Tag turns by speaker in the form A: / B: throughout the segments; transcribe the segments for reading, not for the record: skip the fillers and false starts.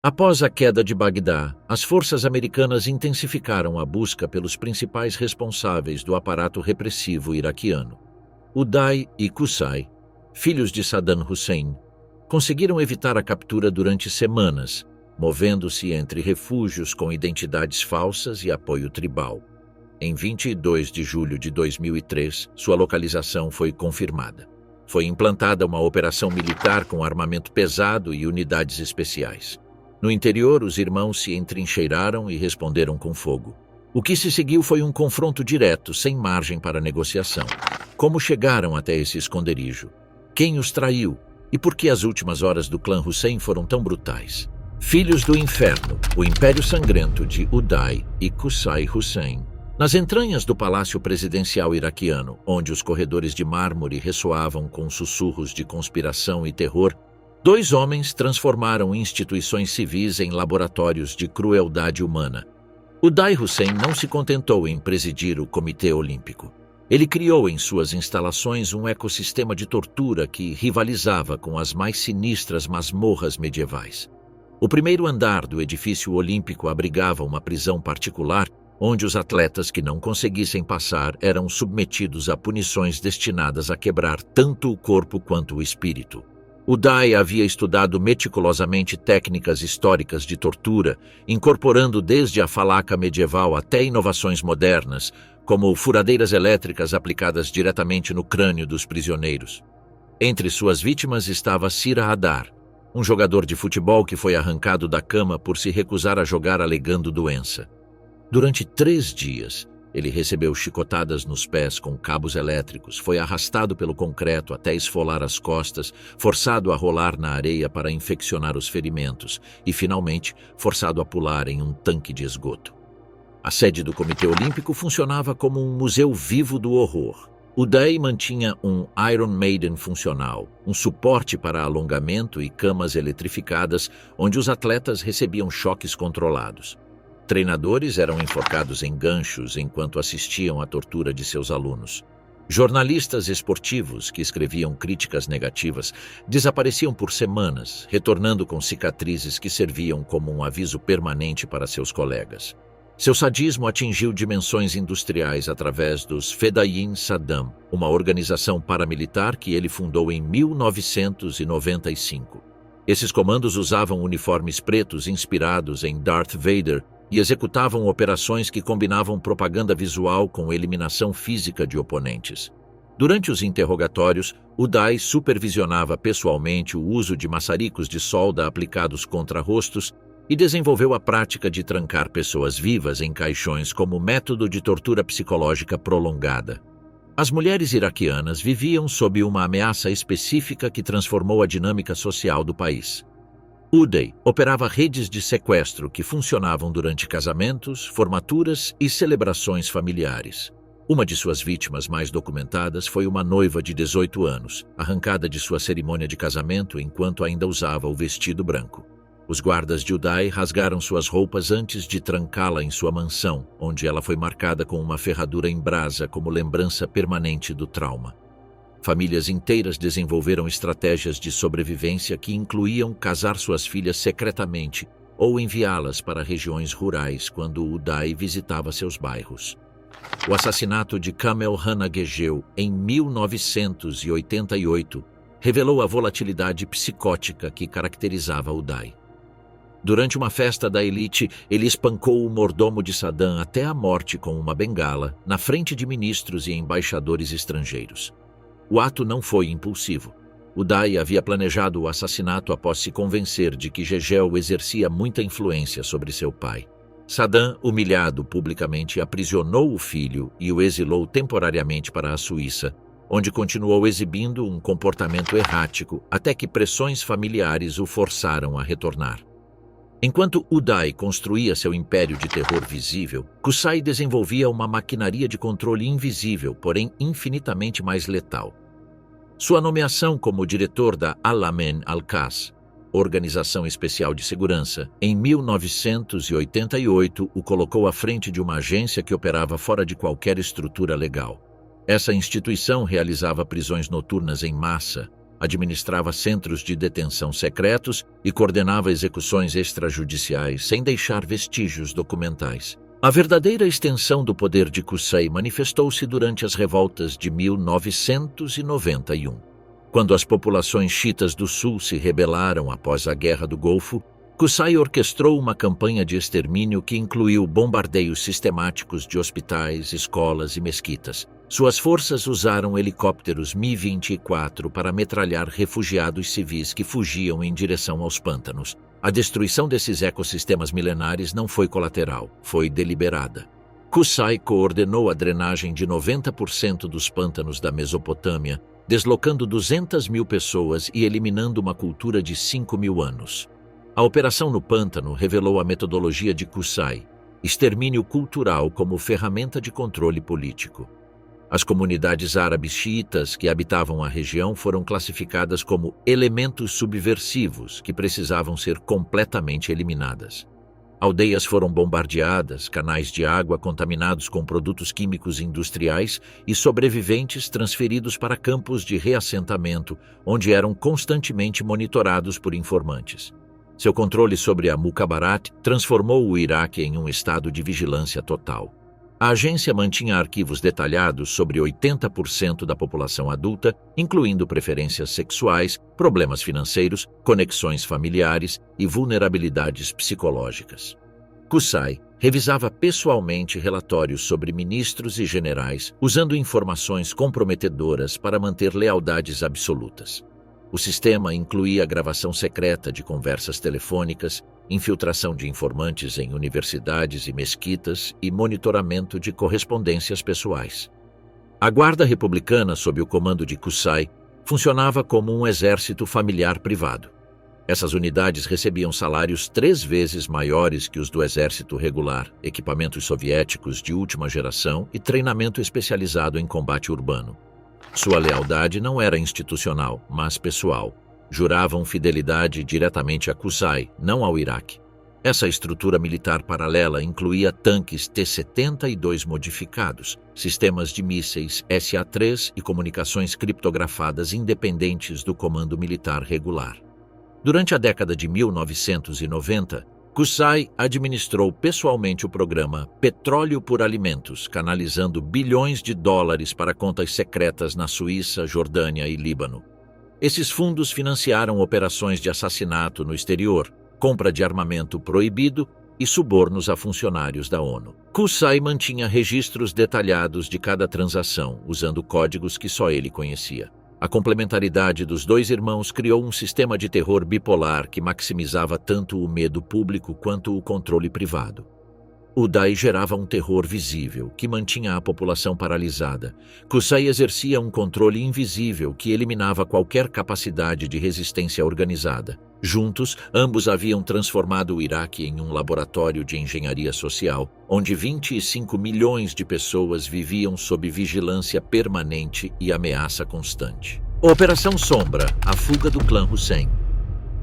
A: Após a queda de Bagdá, as forças americanas intensificaram a busca pelos principais responsáveis do aparato repressivo iraquiano. Uday e Qusay, filhos de Saddam Hussein, conseguiram evitar a captura durante semanas, movendo-se entre refúgios com identidades falsas e apoio tribal. Em 22 de julho de 2003, sua localização foi confirmada. Foi implantada uma operação militar com armamento pesado e unidades especiais. No interior, os irmãos se entrincheiraram e responderam com fogo. O que se seguiu foi um confronto direto, sem margem para negociação. Como chegaram até esse esconderijo? Quem os traiu? E por que as últimas horas do clã Hussein foram tão brutais? Filhos do Inferno, o Império Sangrento de Uday e Qusay Hussein. Nas entranhas do Palácio Presidencial iraquiano, onde os corredores de mármore ressoavam com sussurros de conspiração e terror, dois homens transformaram instituições civis em laboratórios de crueldade humana. Uday Hussein não se contentou em presidir o Comitê Olímpico. Ele criou em suas instalações um ecossistema de tortura que rivalizava com as mais sinistras masmorras medievais. O primeiro andar do edifício olímpico abrigava uma prisão particular onde os atletas que não conseguissem passar eram submetidos a punições destinadas a quebrar tanto o corpo quanto o espírito. Uday havia estudado meticulosamente técnicas históricas de tortura, incorporando desde a falaca medieval até inovações modernas, como furadeiras elétricas aplicadas diretamente no crânio dos prisioneiros. Entre suas vítimas estava Sira Hadar, um jogador de futebol que foi arrancado da cama por se recusar a jogar alegando doença. Durante 3 dias, ele recebeu chicotadas nos pés com cabos elétricos, foi arrastado pelo concreto até esfolar as costas, forçado a rolar na areia para infeccionar os ferimentos e, finalmente, forçado a pular em um tanque de esgoto. A sede do Comitê Olímpico funcionava como um museu vivo do horror. Uday mantinha um Iron Maiden funcional, um suporte para alongamento e camas eletrificadas, onde os atletas recebiam choques controlados. Treinadores eram enforcados em ganchos enquanto assistiam à tortura de seus alunos. Jornalistas esportivos que escreviam críticas negativas desapareciam por semanas, retornando com cicatrizes que serviam como um aviso permanente para seus colegas. Seu sadismo atingiu dimensões industriais através dos Fedayin Saddam, uma organização paramilitar que ele fundou em 1995. Esses comandos usavam uniformes pretos inspirados em Darth Vader e executavam operações que combinavam propaganda visual com eliminação física de oponentes. Durante os interrogatórios, Uday supervisionava pessoalmente o uso de maçaricos de solda aplicados contra rostos e desenvolveu a prática de trancar pessoas vivas em caixões como método de tortura psicológica prolongada. As mulheres iraquianas viviam sob uma ameaça específica que transformou a dinâmica social do país. Uday operava redes de sequestro que funcionavam durante casamentos, formaturas e celebrações familiares. Uma de suas vítimas mais documentadas foi uma noiva de 18 anos, arrancada de sua cerimônia de casamento enquanto ainda usava o vestido branco. Os guardas de Uday rasgaram suas roupas antes de trancá-la em sua mansão, onde ela foi marcada com uma ferradura em brasa como lembrança permanente do trauma. Famílias inteiras desenvolveram estratégias de sobrevivência que incluíam casar suas filhas secretamente ou enviá-las para regiões rurais quando Uday visitava seus bairros. O assassinato de Kamel Hanagegeu em 1988 revelou a volatilidade psicótica que caracterizava Uday. Durante uma festa da elite, ele espancou o mordomo de Saddam até a morte com uma bengala, na frente de ministros e embaixadores estrangeiros. O ato não foi impulsivo. Uday havia planejado o assassinato após se convencer de que Gegel exercia muita influência sobre seu pai. Saddam, humilhado publicamente, aprisionou o filho e o exilou temporariamente para a Suíça, onde continuou exibindo um comportamento errático até que pressões familiares o forçaram a retornar. Enquanto Uday construía seu império de terror visível, Qusay desenvolvia uma maquinaria de controle invisível, porém infinitamente mais letal. Sua nomeação como diretor da Al-Amin Al-Qas, Organização Especial de Segurança, em 1988 o colocou à frente de uma agência que operava fora de qualquer estrutura legal. Essa instituição realizava prisões noturnas em massa, administrava centros de detenção secretos e coordenava execuções extrajudiciais sem deixar vestígios documentais. A verdadeira extensão do poder de Qusay manifestou-se durante as revoltas de 1991. Quando as populações xiitas do sul se rebelaram após a Guerra do Golfo, Qusay orquestrou uma campanha de extermínio que incluiu bombardeios sistemáticos de hospitais, escolas e mesquitas. Suas forças usaram helicópteros Mi-24 para metralhar refugiados civis que fugiam em direção aos pântanos. A destruição desses ecossistemas milenares não foi colateral, foi deliberada. Qusay coordenou a drenagem de 90% dos pântanos da Mesopotâmia, deslocando 200 mil pessoas e eliminando uma cultura de 5 mil anos. A operação no pântano revelou a metodologia de Qusay, extermínio cultural como ferramenta de controle político. As comunidades árabes xiitas que habitavam a região foram classificadas como elementos subversivos que precisavam ser completamente eliminadas. Aldeias foram bombardeadas, canais de água contaminados com produtos químicos industriais e sobreviventes transferidos para campos de reassentamento, onde eram constantemente monitorados por informantes. Seu controle sobre a Mukhabarat transformou o Iraque em um estado de vigilância total. A agência mantinha arquivos detalhados sobre 80% da população adulta, incluindo preferências sexuais, problemas financeiros, conexões familiares e vulnerabilidades psicológicas. Qusay revisava pessoalmente relatórios sobre ministros e generais, usando informações comprometedoras para manter lealdades absolutas. O sistema incluía gravação secreta de conversas telefônicas, infiltração de informantes em universidades e mesquitas e monitoramento de correspondências pessoais. A Guarda Republicana, sob o comando de Qusay, funcionava como um exército familiar privado. Essas unidades recebiam salários 3 vezes maiores que os do exército regular, equipamentos soviéticos de última geração e treinamento especializado em combate urbano. Sua lealdade não era institucional, mas pessoal. Juravam fidelidade diretamente a Qusay, não ao Iraque. Essa estrutura militar paralela incluía tanques T-72 modificados, sistemas de mísseis SA-3 e comunicações criptografadas independentes do comando militar regular. Durante a década de 1990, Qusay administrou pessoalmente o programa Petróleo por Alimentos, canalizando bilhões de dólares para contas secretas na Suíça, Jordânia e Líbano. Esses fundos financiaram operações de assassinato no exterior, compra de armamento proibido e subornos a funcionários da ONU. Qusay mantinha registros detalhados de cada transação, usando códigos que só ele conhecia. A complementaridade dos 2 irmãos criou um sistema de terror bipolar que maximizava tanto o medo público quanto o controle privado. O Dai gerava um terror visível, que mantinha a população paralisada. Qusay exercia um controle invisível que eliminava qualquer capacidade de resistência organizada. Juntos, ambos haviam transformado o Iraque em um laboratório de engenharia social, onde 25 milhões de pessoas viviam sob vigilância permanente e ameaça constante. Operação Sombra, a fuga do clã Hussein.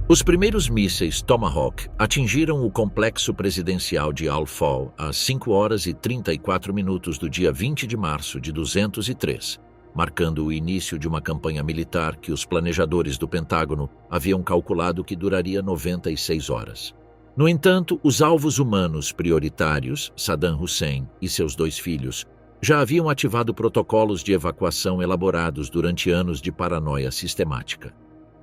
A: Os primeiros mísseis Tomahawk atingiram o complexo presidencial de Al-Faw às 5h34 do dia 20 de março de 203, marcando o início de uma campanha militar que os planejadores do Pentágono haviam calculado que duraria 96 horas. No entanto, os alvos humanos prioritários, Saddam Hussein e seus 2 filhos, já haviam ativado protocolos de evacuação elaborados durante anos de paranoia sistemática.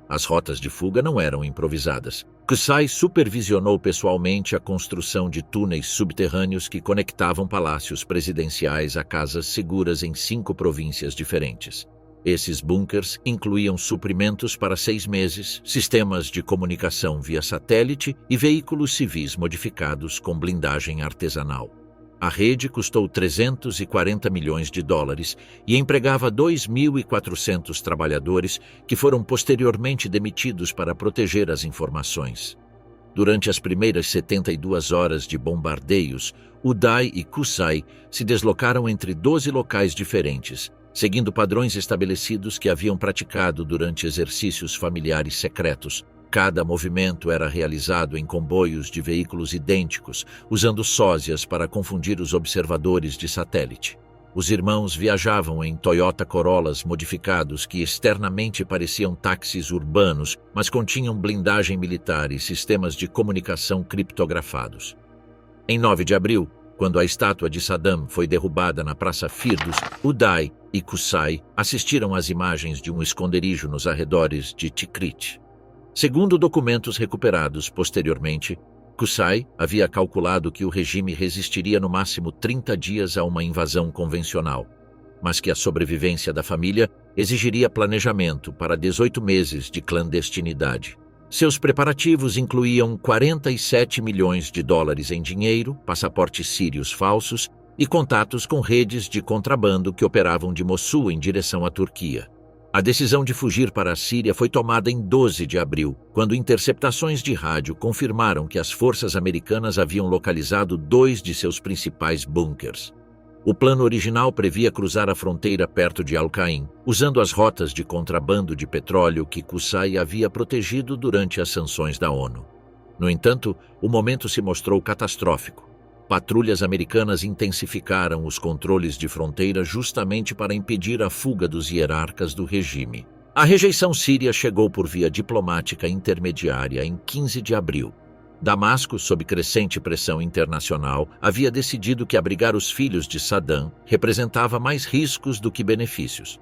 A: As rotas de fuga não eram improvisadas. Qusay supervisionou pessoalmente a construção de túneis subterrâneos que conectavam palácios presidenciais a casas seguras em 5 províncias diferentes. Esses bunkers incluíam suprimentos para 6 meses, sistemas de comunicação via satélite e veículos civis modificados com blindagem artesanal. A rede custou 340 milhões de dólares e empregava 2.400 trabalhadores que foram posteriormente demitidos para proteger as informações. Durante as primeiras 72 horas de bombardeios, o Dai e Qusay se deslocaram entre 12 locais diferentes, seguindo padrões estabelecidos que haviam praticado durante exercícios familiares secretos. Cada movimento era realizado em comboios de veículos idênticos, usando sósias para confundir os observadores de satélite. Os irmãos viajavam em Toyota Corollas modificados que externamente pareciam táxis urbanos, mas continham blindagem militar e sistemas de comunicação criptografados. Em 9 de abril, quando a estátua de Saddam foi derrubada na Praça Firdos, Uday e Qusay assistiram às imagens de um esconderijo nos arredores de Tikrit. Segundo documentos recuperados posteriormente, Qusay havia calculado que o regime resistiria no máximo 30 dias a uma invasão convencional, mas que a sobrevivência da família exigiria planejamento para 18 meses de clandestinidade. Seus preparativos incluíam 47 milhões de dólares em dinheiro, passaportes sírios falsos e contatos com redes de contrabando que operavam de Mossul em direção à Turquia. A decisão de fugir para a Síria foi tomada em 12 de abril, quando interceptações de rádio confirmaram que as forças americanas haviam localizado 2 de seus principais bunkers. O plano original previa cruzar a fronteira perto de Al-Qaim, usando as rotas de contrabando de petróleo que Qusay havia protegido durante as sanções da ONU. No entanto, o momento se mostrou catastrófico. Patrulhas americanas intensificaram os controles de fronteira justamente para impedir a fuga dos hierarcas do regime. A rejeição síria chegou por via diplomática intermediária em 15 de abril. Damasco, sob crescente pressão internacional, havia decidido que abrigar os filhos de Saddam representava mais riscos do que benefícios.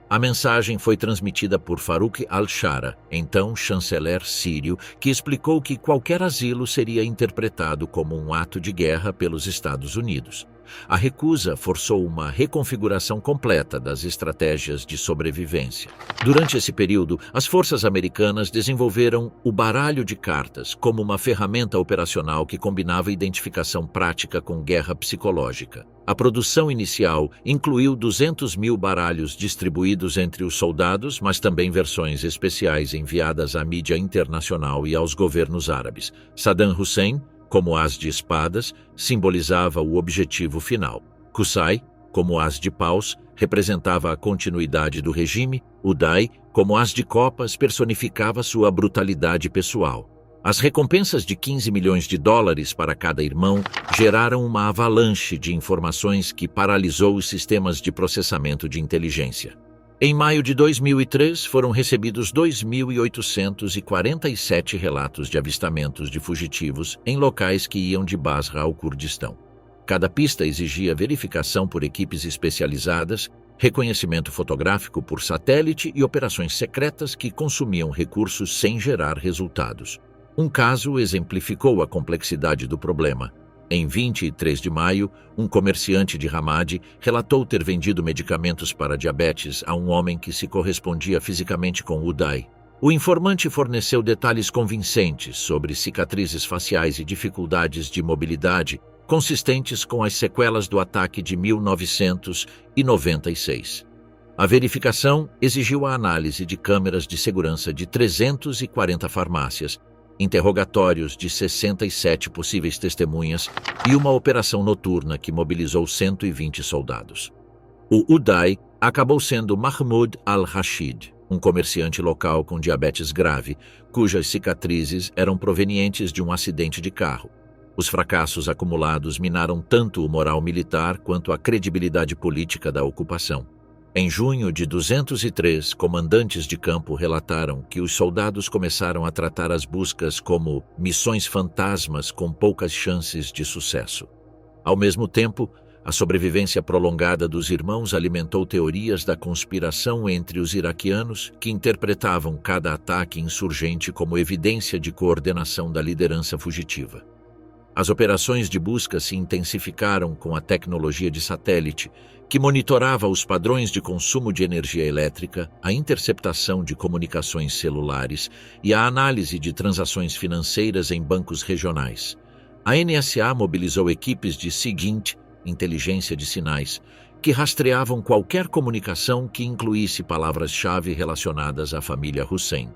A: A mensagem foi transmitida por Farouk al-Shara, então chanceler sírio, que explicou que qualquer asilo seria interpretado como um ato de guerra pelos Estados Unidos. A recusa forçou uma reconfiguração completa das estratégias de sobrevivência. Durante esse período, as forças americanas desenvolveram o baralho de cartas como uma ferramenta operacional que combinava identificação prática com guerra psicológica. A produção inicial incluiu 200 mil baralhos distribuídos entre os soldados, mas também versões especiais enviadas à mídia internacional e aos governos árabes. Saddam Hussein, como as de espadas, simbolizava o objetivo final. Qusay, como as de paus, representava a continuidade do regime. Uday, como as de copas, personificava sua brutalidade pessoal. As recompensas de 15 milhões de dólares para cada irmão geraram uma avalanche de informações que paralisou os sistemas de processamento de inteligência. Em maio de 2003, foram recebidos 2.847 relatos de avistamentos de fugitivos em locais que iam de Basra ao Kurdistão. Cada pista exigia verificação por equipes especializadas, reconhecimento fotográfico por satélite e operações secretas que consumiam recursos sem gerar resultados. Um caso exemplificou a complexidade do problema. Em 23 de maio, um comerciante de Ramadi relatou ter vendido medicamentos para diabetes a um homem que se correspondia fisicamente com Uday. O informante forneceu detalhes convincentes sobre cicatrizes faciais e dificuldades de mobilidade consistentes com as sequelas do ataque de 1996. A verificação exigiu a análise de câmeras de segurança de 340 farmácias, interrogatórios de 67 possíveis testemunhas e uma operação noturna que mobilizou 120 soldados. O Uday acabou sendo Mahmoud al-Rashid, um comerciante local com diabetes grave, cujas cicatrizes eram provenientes de um acidente de carro. Os fracassos acumulados minaram tanto o moral militar quanto a credibilidade política da ocupação. Em junho de 203, comandantes de campo relataram que os soldados começaram a tratar as buscas como missões fantasmas com poucas chances de sucesso. Ao mesmo tempo, a sobrevivência prolongada dos irmãos alimentou teorias da conspiração entre os iraquianos, que interpretavam cada ataque insurgente como evidência de coordenação da liderança fugitiva. As operações de busca se intensificaram com a tecnologia de satélite, que monitorava os padrões de consumo de energia elétrica, a interceptação de comunicações celulares e a análise de transações financeiras em bancos regionais. A NSA mobilizou equipes de SIGINT, inteligência de sinais, que rastreavam qualquer comunicação que incluísse palavras-chave relacionadas à família Hussein.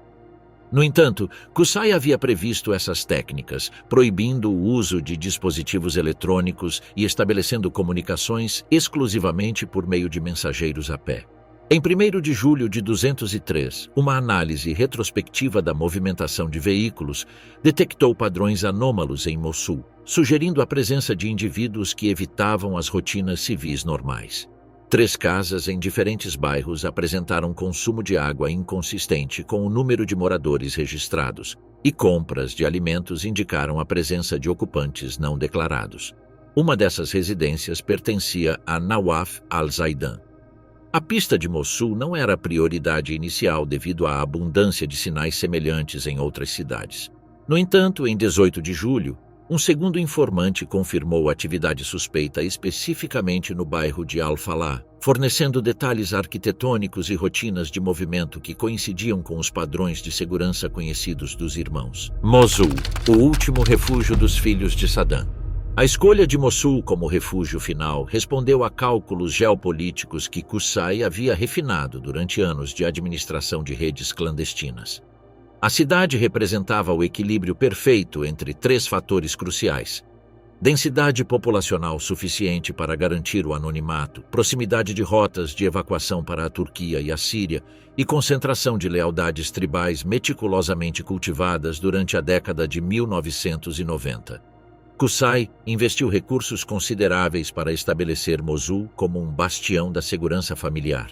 A: No entanto, Qusay havia previsto essas técnicas, proibindo o uso de dispositivos eletrônicos e estabelecendo comunicações exclusivamente por meio de mensageiros a pé. Em 1º de julho de 203, uma análise retrospectiva da movimentação de veículos detectou padrões anômalos em Mossul, sugerindo a presença de indivíduos que evitavam as rotinas civis normais. 3 casas em diferentes bairros apresentaram consumo de água inconsistente com o número de moradores registrados, e compras de alimentos indicaram a presença de ocupantes não declarados. Uma dessas residências pertencia a Nawaf al-Zaidan. A pista de Mossul não era a prioridade inicial devido à abundância de sinais semelhantes em outras cidades. No entanto, em 18 de julho, um segundo informante confirmou atividade suspeita especificamente no bairro de Al-Falah, fornecendo detalhes arquitetônicos e rotinas de movimento que coincidiam com os padrões de segurança conhecidos dos irmãos. Mossul, o último refúgio dos filhos de Saddam. A escolha de Mossul como refúgio final respondeu a cálculos geopolíticos que Qusay havia refinado durante anos de administração de redes clandestinas. A cidade representava o equilíbrio perfeito entre 3 fatores cruciais: densidade populacional suficiente para garantir o anonimato, proximidade de rotas de evacuação para a Turquia e a Síria e concentração de lealdades tribais meticulosamente cultivadas durante a década de 1990. Qusay investiu recursos consideráveis para estabelecer Mossul como um bastião da segurança familiar.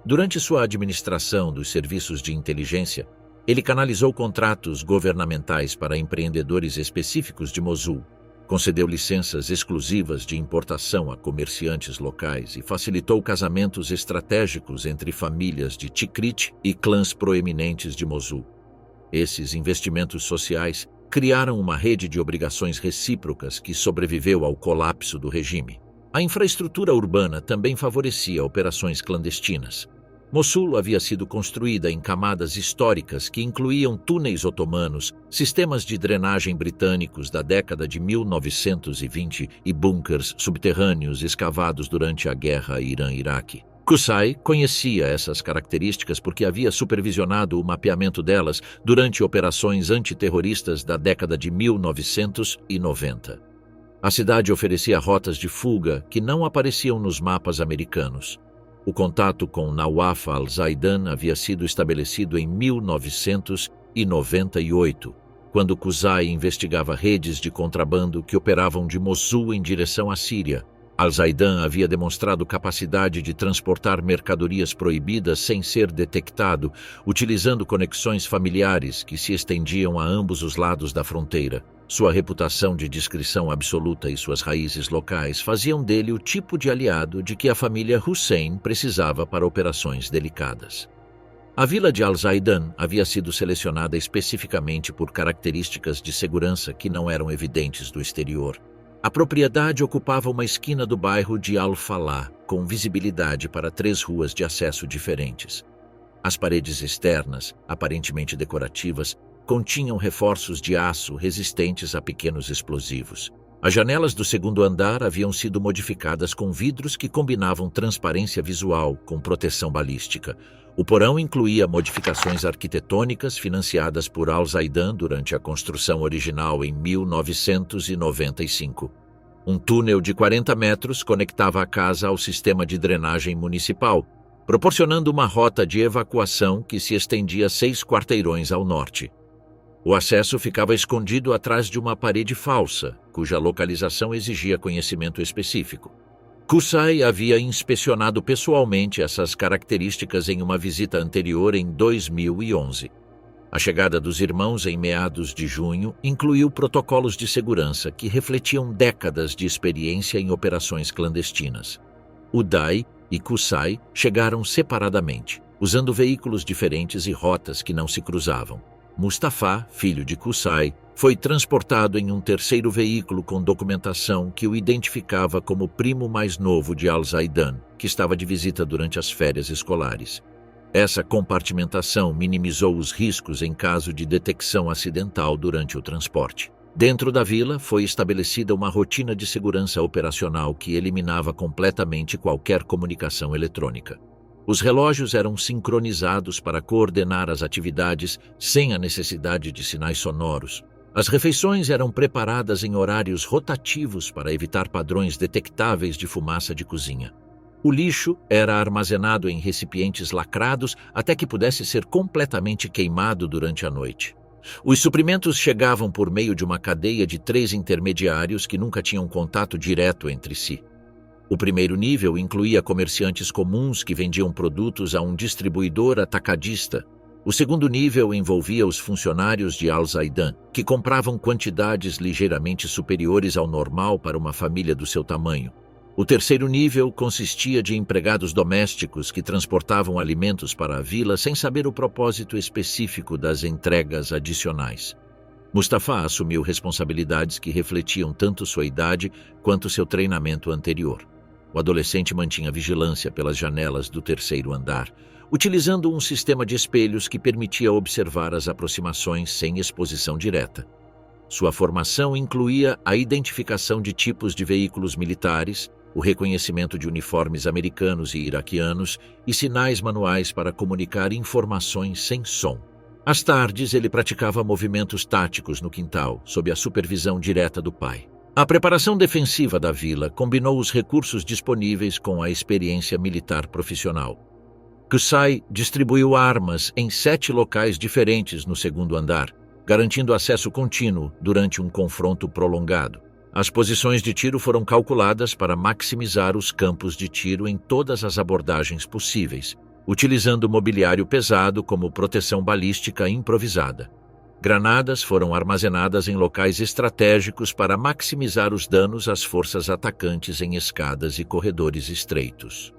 A: Durante sua administração dos serviços de inteligência, ele canalizou contratos governamentais para empreendedores específicos de Mossul, concedeu licenças exclusivas de importação a comerciantes locais e facilitou casamentos estratégicos entre famílias de Tikrit e clãs proeminentes de Mossul. Esses investimentos sociais criaram uma rede de obrigações recíprocas que sobreviveu ao colapso do regime. A infraestrutura urbana também favorecia operações clandestinas. Mossul havia sido construída em camadas históricas que incluíam túneis otomanos, sistemas de drenagem britânicos da década de 1920 e bunkers subterrâneos escavados durante a Guerra Irã-Iraque. Qusay conhecia essas características porque havia supervisionado o mapeamento delas durante operações antiterroristas da década de 1990. A cidade oferecia rotas de fuga que não apareciam nos mapas americanos. O contato com Nawaf al-Zaidan havia sido estabelecido em 1998, quando Qusay investigava redes de contrabando que operavam de Mossul em direção à Síria. Al-Zaidan havia demonstrado capacidade de transportar mercadorias proibidas sem ser detectado, utilizando conexões familiares que se estendiam a ambos os lados da fronteira. Sua reputação de discrição absoluta e suas raízes locais faziam dele o tipo de aliado de que a família Hussein precisava para operações delicadas. A vila de Al-Zaidan havia sido selecionada especificamente por características de segurança que não eram evidentes do exterior. A propriedade ocupava uma esquina do bairro de Al-Falah, com visibilidade para 3 ruas de acesso diferentes. As paredes externas, aparentemente decorativas, continham reforços de aço resistentes a pequenos explosivos. As janelas do segundo andar haviam sido modificadas com vidros que combinavam transparência visual com proteção balística. O porão incluía modificações arquitetônicas financiadas por Al-Zaidan durante a construção original em 1995. Um túnel de 40 metros conectava a casa ao sistema de drenagem municipal, proporcionando uma rota de evacuação que se estendia 6 quarteirões ao norte. O acesso ficava escondido atrás de uma parede falsa, cuja localização exigia conhecimento específico. Qusay havia inspecionado pessoalmente essas características em uma visita anterior em 2011. A chegada dos irmãos em meados de junho incluiu protocolos de segurança que refletiam décadas de experiência em operações clandestinas. Uday e Qusay chegaram separadamente, usando veículos diferentes e rotas que não se cruzavam. Mustafa, filho de Qusay, foi transportado em um terceiro veículo com documentação que o identificava como primo mais novo de Al-Zaidan, que estava de visita durante as férias escolares. Essa compartimentação minimizou os riscos em caso de detecção acidental durante o transporte. Dentro da vila, foi estabelecida uma rotina de segurança operacional que eliminava completamente qualquer comunicação eletrônica. Os relógios eram sincronizados para coordenar as atividades sem a necessidade de sinais sonoros. As refeições eram preparadas em horários rotativos para evitar padrões detectáveis de fumaça de cozinha. O lixo era armazenado em recipientes lacrados até que pudesse ser completamente queimado durante a noite. Os suprimentos chegavam por meio de uma cadeia de 3 intermediários que nunca tinham contato direto entre si. O primeiro nível incluía comerciantes comuns que vendiam produtos a um distribuidor atacadista. O segundo nível envolvia os funcionários de Al-Zaidan, que compravam quantidades ligeiramente superiores ao normal para uma família do seu tamanho. O terceiro nível consistia de empregados domésticos que transportavam alimentos para a vila sem saber o propósito específico das entregas adicionais. Mustafa assumiu responsabilidades que refletiam tanto sua idade quanto seu treinamento anterior. O adolescente mantinha vigilância pelas janelas do terceiro andar, utilizando um sistema de espelhos que permitia observar as aproximações sem exposição direta. Sua formação incluía a identificação de tipos de veículos militares, o reconhecimento de uniformes americanos e iraquianos e sinais manuais para comunicar informações sem som. Às tardes, ele praticava movimentos táticos no quintal, sob a supervisão direta do pai. A preparação defensiva da vila combinou os recursos disponíveis com a experiência militar profissional. Qusay distribuiu armas em 7 locais diferentes no segundo andar, garantindo acesso contínuo durante um confronto prolongado. As posições de tiro foram calculadas para maximizar os campos de tiro em todas as abordagens possíveis, utilizando mobiliário pesado como proteção balística improvisada. Granadas foram armazenadas em locais estratégicos para maximizar os danos às forças atacantes em escadas e corredores estreitos.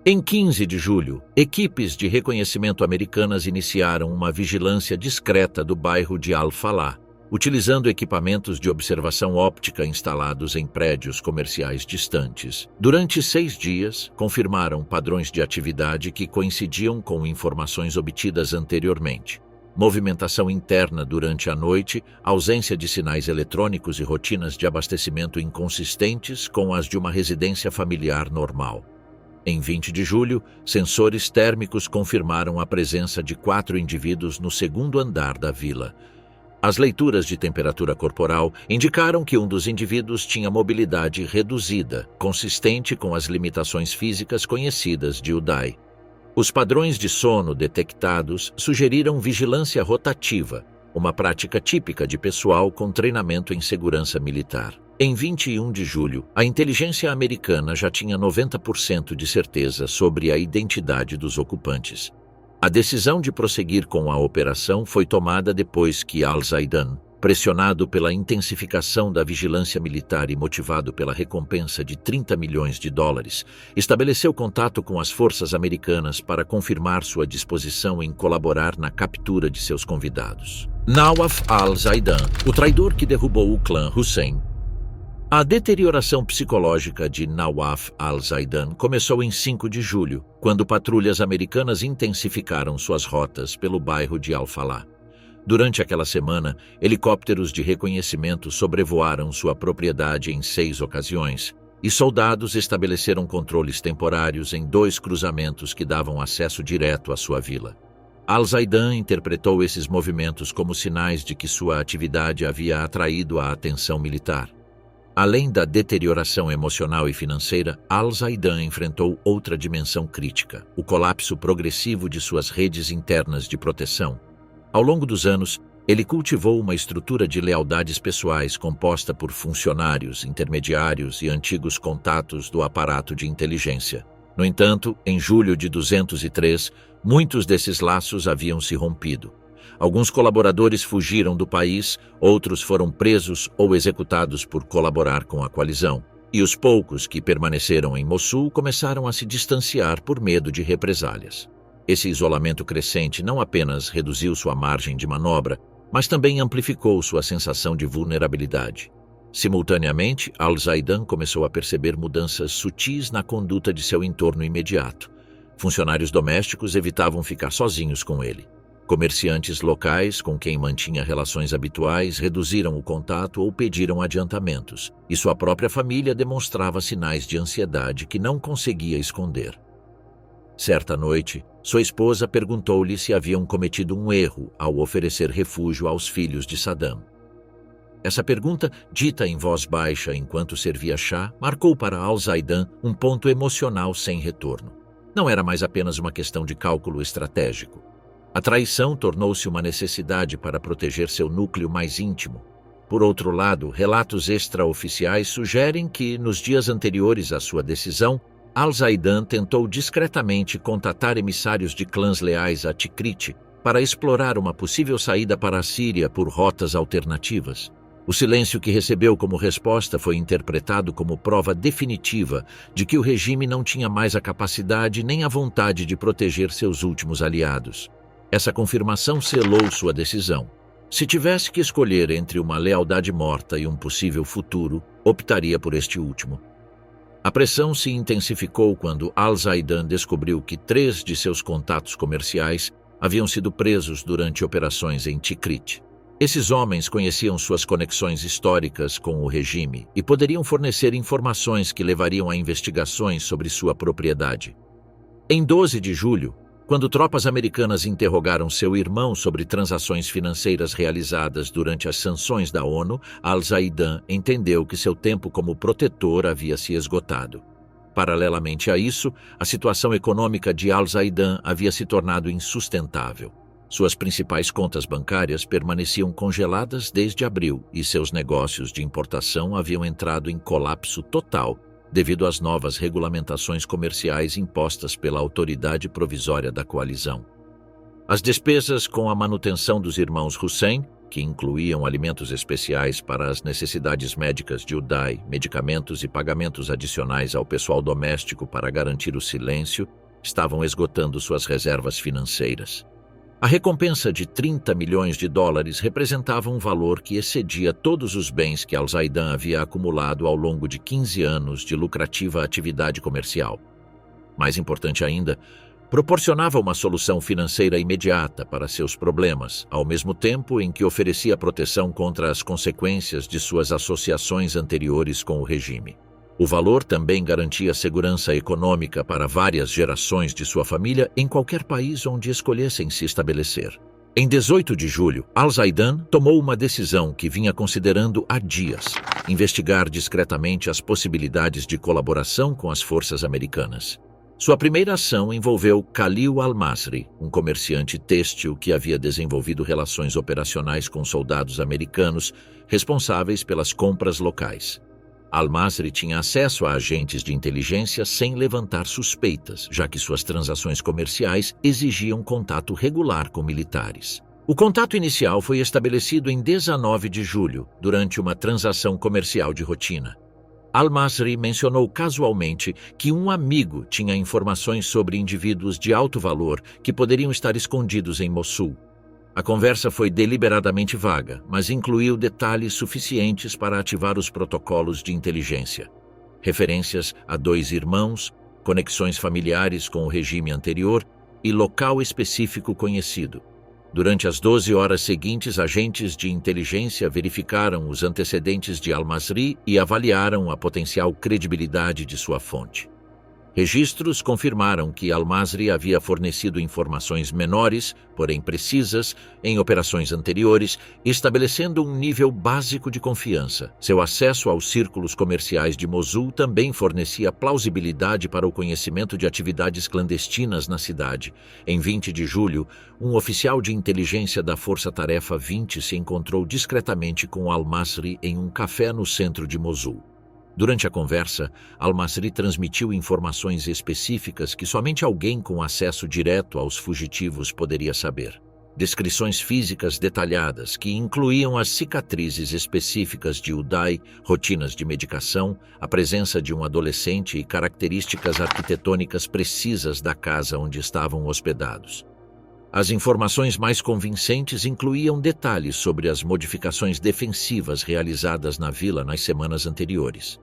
A: Em 15 de julho, equipes de reconhecimento americanas iniciaram uma vigilância discreta do bairro de Al-Falah, utilizando equipamentos de observação óptica instalados em prédios comerciais distantes. Durante 6 dias, confirmaram padrões de atividade que coincidiam com informações obtidas anteriormente. Movimentação interna durante a noite, ausência de sinais eletrônicos e rotinas de abastecimento inconsistentes com as de uma residência familiar normal. Em 20 de julho, sensores térmicos confirmaram a presença de 4 indivíduos no segundo andar da vila. As leituras de temperatura corporal indicaram que um dos indivíduos tinha mobilidade reduzida, consistente com as limitações físicas conhecidas de Uday. Os padrões de sono detectados sugeriram vigilância rotativa, uma prática típica de pessoal com treinamento em segurança militar. Em 21 de julho, a inteligência americana já tinha 90% de certeza sobre a identidade dos ocupantes. A decisão de prosseguir com a operação foi tomada depois que Al-Zaidan, pressionado pela intensificação da vigilância militar e motivado pela recompensa de $30 milhões, estabeleceu contato com as forças americanas para confirmar sua disposição em colaborar na captura de seus convidados. Nawaf Al-Zaidan, o traidor que derrubou o clã Hussein. A deterioração psicológica de Nawaf Al-Zaidan começou em 5 de julho, quando patrulhas americanas intensificaram suas rotas pelo bairro de Al-Falah. Durante aquela semana, helicópteros de reconhecimento sobrevoaram sua propriedade em 6 ocasiões, e soldados estabeleceram controles temporários em 2 cruzamentos que davam acesso direto à sua vila. Al-Zaidan interpretou esses movimentos como sinais de que sua atividade havia atraído a atenção militar. Além da deterioração emocional e financeira, Al-Zaidan enfrentou outra dimensão crítica, o colapso progressivo de suas redes internas de proteção. Ao longo dos anos, ele cultivou uma estrutura de lealdades pessoais composta por funcionários, intermediários e antigos contatos do aparato de inteligência. No entanto, em julho de 203, muitos desses laços haviam se rompido. Alguns colaboradores fugiram do país, outros foram presos ou executados por colaborar com a coalizão. E os poucos que permaneceram em Mossul começaram a se distanciar por medo de represálias. Esse isolamento crescente não apenas reduziu sua margem de manobra, mas também amplificou sua sensação de vulnerabilidade. Simultaneamente, Al-Zaidan começou a perceber mudanças sutis na conduta de seu entorno imediato. Funcionários domésticos evitavam ficar sozinhos com ele. Comerciantes locais com quem mantinha relações habituais reduziram o contato ou pediram adiantamentos, e sua própria família demonstrava sinais de ansiedade que não conseguia esconder. Certa noite, sua esposa perguntou-lhe se haviam cometido um erro ao oferecer refúgio aos filhos de Saddam. Essa pergunta, dita em voz baixa enquanto servia chá, marcou para Al-Zaidan um ponto emocional sem retorno. Não era mais apenas uma questão de cálculo estratégico. A traição tornou-se uma necessidade para proteger seu núcleo mais íntimo. Por outro lado, relatos extraoficiais sugerem que, nos dias anteriores à sua decisão, Al-Zaidan tentou discretamente contatar emissários de clãs leais a Tikrit para explorar uma possível saída para a Síria por rotas alternativas. O silêncio que recebeu como resposta foi interpretado como prova definitiva de que o regime não tinha mais a capacidade nem a vontade de proteger seus últimos aliados. Essa confirmação selou sua decisão. Se tivesse que escolher entre uma lealdade morta e um possível futuro, optaria por este último. A pressão se intensificou quando Al-Zaidan descobriu que 3 de seus contatos comerciais haviam sido presos durante operações em Tikrit. Esses homens conheciam suas conexões históricas com o regime e poderiam fornecer informações que levariam a investigações sobre sua propriedade. Em 12 de julho, quando tropas americanas interrogaram seu irmão sobre transações financeiras realizadas durante as sanções da ONU, Al-Zaidan entendeu que seu tempo como protetor havia se esgotado. Paralelamente a isso, a situação econômica de Al-Zaidan havia se tornado insustentável. Suas principais contas bancárias permaneciam congeladas desde abril e seus negócios de importação haviam entrado em colapso total devido às novas regulamentações comerciais impostas pela autoridade provisória da coalizão. As despesas com a manutenção dos irmãos Hussein, que incluíam alimentos especiais para as necessidades médicas de Uday, medicamentos e pagamentos adicionais ao pessoal doméstico para garantir o silêncio, estavam esgotando suas reservas financeiras. A recompensa de $30 milhões representava um valor que excedia todos os bens que Al-Zaidan havia acumulado ao longo de 15 anos de lucrativa atividade comercial. Mais importante ainda, proporcionava uma solução financeira imediata para seus problemas, ao mesmo tempo em que oferecia proteção contra as consequências de suas associações anteriores com o regime. O valor também garantia segurança econômica para várias gerações de sua família em qualquer país onde escolhessem se estabelecer. Em 18 de julho, Al-Zaidan tomou uma decisão que vinha considerando há dias: investigar discretamente as possibilidades de colaboração com as forças americanas. Sua primeira ação envolveu Khalil Al-Masri, um comerciante têxtil que havia desenvolvido relações operacionais com soldados americanos responsáveis pelas compras locais. Al-Masri tinha acesso a agentes de inteligência sem levantar suspeitas, já que suas transações comerciais exigiam contato regular com militares. O contato inicial foi estabelecido em 19 de julho, durante uma transação comercial de rotina. Al-Masri mencionou casualmente que um amigo tinha informações sobre indivíduos de alto valor que poderiam estar escondidos em Mossul. A conversa foi deliberadamente vaga, mas incluiu detalhes suficientes para ativar os protocolos de inteligência. Referências a 2 irmãos, conexões familiares com o regime anterior e local específico conhecido. Durante as 12 horas seguintes, agentes de inteligência verificaram os antecedentes de Al-Masri e avaliaram a potencial credibilidade de sua fonte. Registros confirmaram que Al-Masri havia fornecido informações menores, porém precisas, em operações anteriores, estabelecendo um nível básico de confiança. Seu acesso aos círculos comerciais de Mosul também fornecia plausibilidade para o conhecimento de atividades clandestinas na cidade. Em 20 de julho, um oficial de inteligência da Força Tarefa 20 se encontrou discretamente com Al-Masri em um café no centro de Mosul. Durante a conversa, Al-Masri transmitiu informações específicas que somente alguém com acesso direto aos fugitivos poderia saber. Descrições físicas detalhadas que incluíam as cicatrizes específicas de Uday, rotinas de medicação, a presença de um adolescente e características arquitetônicas precisas da casa onde estavam hospedados. As informações mais convincentes incluíam detalhes sobre as modificações defensivas realizadas na vila nas semanas anteriores.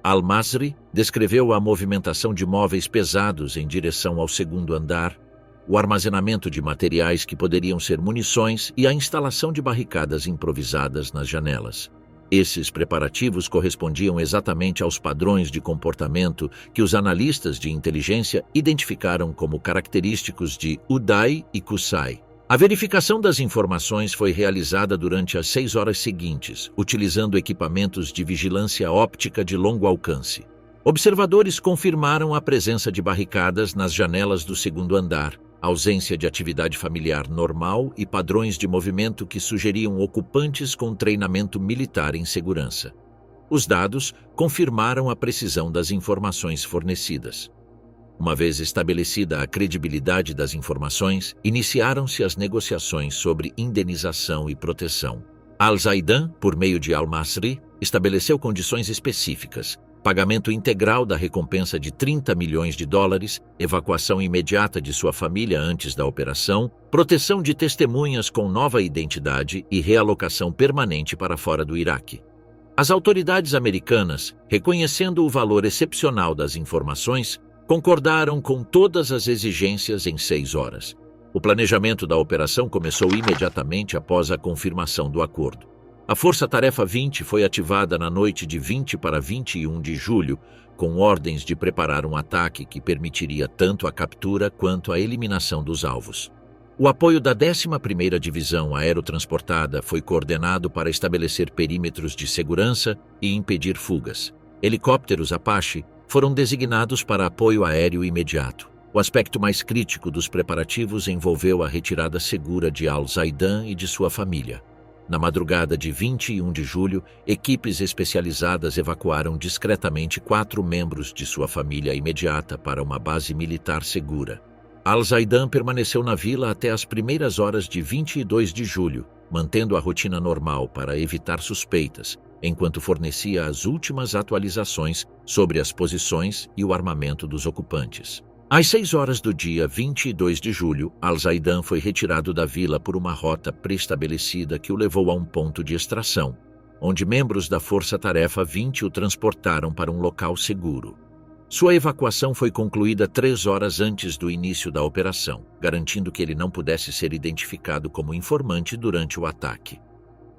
A: Al-Masri descreveu a movimentação de móveis pesados em direção ao segundo andar, o armazenamento de materiais que poderiam ser munições e a instalação de barricadas improvisadas nas janelas. Esses preparativos correspondiam exatamente aos padrões de comportamento que os analistas de inteligência identificaram como característicos de Uday e Qusay. A verificação das informações foi realizada durante as 6 horas seguintes, utilizando equipamentos de vigilância óptica de longo alcance. Observadores confirmaram a presença de barricadas nas janelas do segundo andar, ausência de atividade familiar normal e padrões de movimento que sugeriam ocupantes com treinamento militar em segurança. Os dados confirmaram a precisão das informações fornecidas. Uma vez estabelecida a credibilidade das informações, iniciaram-se as negociações sobre indenização e proteção. Al-Zaidan, por meio de Al-Masri, estabeleceu condições específicas: pagamento integral da recompensa de $30 milhões, evacuação imediata de sua família antes da operação, proteção de testemunhas com nova identidade e realocação permanente para fora do Iraque. As autoridades americanas, reconhecendo o valor excepcional das informações, concordaram com todas as exigências em 6 horas. O planejamento da operação começou imediatamente após a confirmação do acordo. A Força Tarefa 20 foi ativada na noite de 20 para 21 de julho, com ordens de preparar um ataque que permitiria tanto a captura quanto a eliminação dos alvos. O apoio da 11ª Divisão Aerotransportada foi coordenado para estabelecer perímetros de segurança e impedir fugas. Helicópteros Apache foram designados para apoio aéreo imediato. O aspecto mais crítico dos preparativos envolveu a retirada segura de Al-Zaidan e de sua família. Na madrugada de 21 de julho, equipes especializadas evacuaram discretamente 4 membros de sua família imediata para uma base militar segura. Al-Zaidan permaneceu na vila até as primeiras horas de 22 de julho, mantendo a rotina normal para evitar suspeitas, enquanto fornecia as últimas atualizações sobre as posições e o armamento dos ocupantes. Às 6 horas do dia 22 de julho, Al-Zaidan foi retirado da vila por uma rota pré-estabelecida que o levou a um ponto de extração, onde membros da Força Tarefa 20 o transportaram para um local seguro. Sua evacuação foi concluída 3 horas antes do início da operação, garantindo que ele não pudesse ser identificado como informante durante o ataque.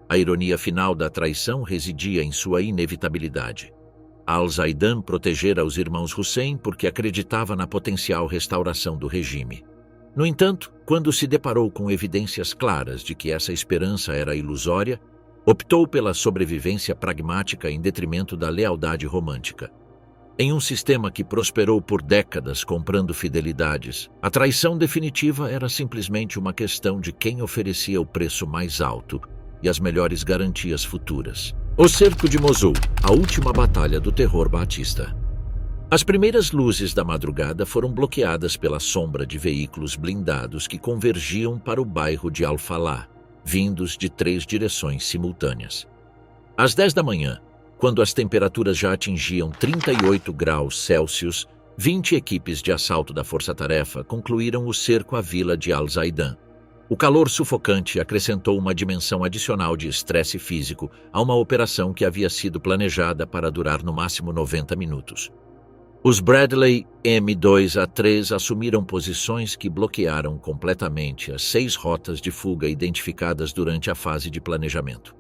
A: A ironia final da traição residia em sua inevitabilidade. Al-Zaidan protegera os irmãos Hussein porque acreditava na potencial restauração do regime. No entanto, quando se deparou com evidências claras de que essa esperança era ilusória, optou pela sobrevivência pragmática em detrimento da lealdade romântica. Em um sistema que prosperou por décadas comprando fidelidades, a traição definitiva era simplesmente uma questão de quem oferecia o preço mais alto e as melhores garantias futuras. O Cerco de Mosul, a última batalha do terror baatista. As primeiras luzes da madrugada foram bloqueadas pela sombra de veículos blindados que convergiam para o bairro de Al-Falah, vindos de 3 direções simultâneas. Às 10 da manhã, quando as temperaturas já atingiam 38 graus Celsius, 20 equipes de assalto da Força Tarefa concluíram o cerco à vila de Al-Zaidan. O calor sufocante acrescentou uma dimensão adicional de estresse físico a uma operação que havia sido planejada para durar no máximo 90 minutos. Os Bradley M2A3 assumiram posições que bloquearam completamente as 6 rotas de fuga identificadas durante a fase de planejamento.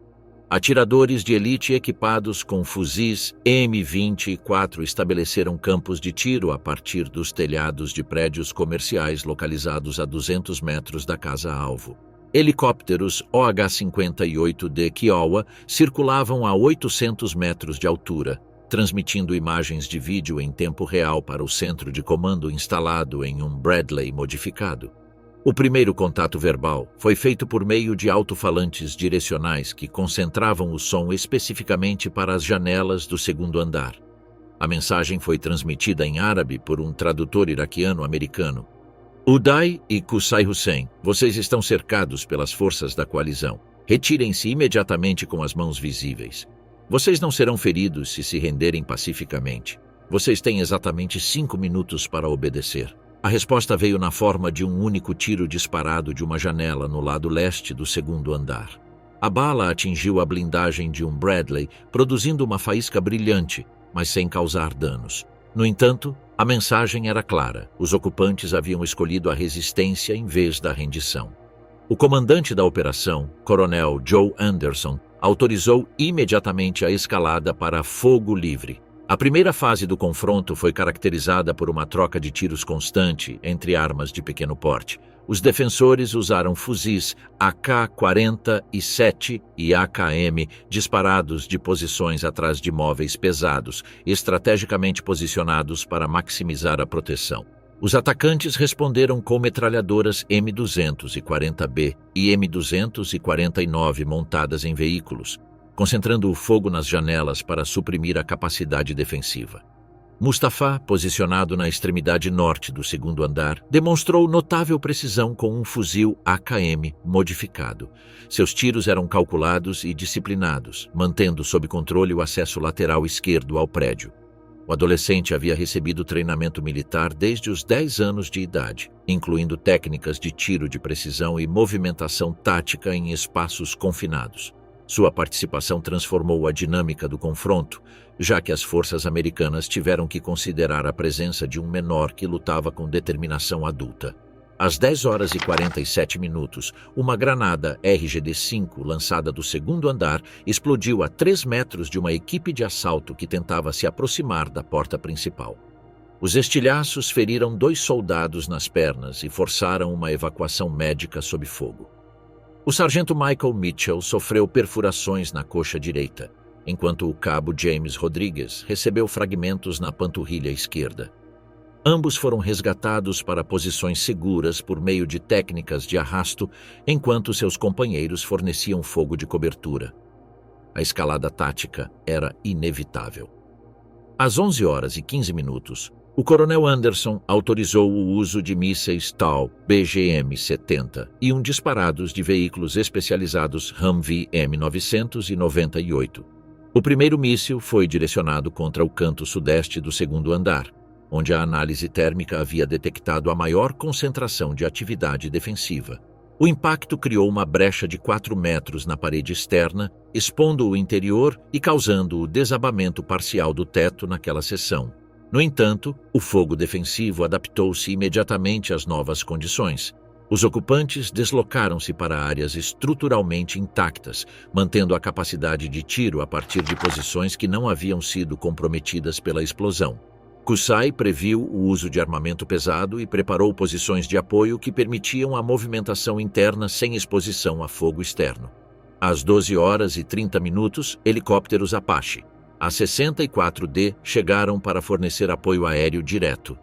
A: Atiradores de elite equipados com fuzis M24 estabeleceram campos de tiro a partir dos telhados de prédios comerciais localizados a 200 metros da casa-alvo. Helicópteros OH-58D Kiowa circulavam a 800 metros de altura, transmitindo imagens de vídeo em tempo real para o centro de comando instalado em um Bradley modificado. O primeiro contato verbal foi feito por meio de alto-falantes direcionais que concentravam o som especificamente para as janelas do 2º andar. A mensagem foi transmitida em árabe por um tradutor iraquiano-americano. Uday e Qusay Hussein, vocês estão cercados pelas forças da coalizão. Retirem-se imediatamente com as mãos visíveis. Vocês não serão feridos se renderem pacificamente. Vocês têm exatamente 5 minutos para obedecer. A resposta veio na forma de um único tiro disparado de uma janela no lado leste do 2º andar. A bala atingiu a blindagem de um Bradley, produzindo uma faísca brilhante, mas sem causar danos. No entanto, a mensagem era clara: os ocupantes haviam escolhido a resistência em vez da rendição. O comandante da operação, Coronel Joe Anderson, autorizou imediatamente a escalada para fogo livre. A primeira fase do confronto foi caracterizada por uma troca de tiros constante entre armas de pequeno porte. Os defensores usaram fuzis AK-47 e AKM disparados de posições atrás de móveis pesados, estrategicamente posicionados para maximizar a proteção. Os atacantes responderam com metralhadoras M240B e M249 montadas em veículos, concentrando o fogo nas janelas para suprimir a capacidade defensiva. Mustafa, posicionado na extremidade norte do segundo andar, demonstrou notável precisão com um fuzil AKM modificado. Seus tiros eram calculados e disciplinados, mantendo sob controle o acesso lateral esquerdo ao prédio. O adolescente havia recebido treinamento militar desde os 10 anos de idade, incluindo técnicas de tiro de precisão e movimentação tática em espaços confinados. Sua participação transformou a dinâmica do confronto, já que as forças americanas tiveram que considerar a presença de um menor que lutava com determinação adulta. Às 10h47, uma granada RGD-5 lançada do segundo andar explodiu a 3 metros de uma equipe de assalto que tentava se aproximar da porta principal. Os estilhaços feriram 2 soldados nas pernas e forçaram uma evacuação médica sob fogo. O sargento Michael Mitchell sofreu perfurações na coxa direita, enquanto o cabo James Rodrigues recebeu fragmentos na panturrilha esquerda. Ambos foram resgatados para posições seguras por meio de técnicas de arrasto, enquanto seus companheiros forneciam fogo de cobertura. A escalada tática era inevitável. Às 11h15, o coronel Anderson autorizou o uso de mísseis TAL BGM-70 e disparados de veículos especializados Humvee M998. O primeiro míssil foi direcionado contra o canto sudeste do segundo andar, onde a análise térmica havia detectado a maior concentração de atividade defensiva. O impacto criou uma brecha de 4 metros na parede externa, expondo o interior e causando o desabamento parcial do teto naquela seção. No entanto, o fogo defensivo adaptou-se imediatamente às novas condições. Os ocupantes deslocaram-se para áreas estruturalmente intactas, mantendo a capacidade de tiro a partir de posições que não haviam sido comprometidas pela explosão. Qusay previu o uso de armamento pesado e preparou posições de apoio que permitiam a movimentação interna sem exposição a fogo externo. Às 12h30, helicópteros Apache, A-64D, chegaram para fornecer apoio aéreo direto.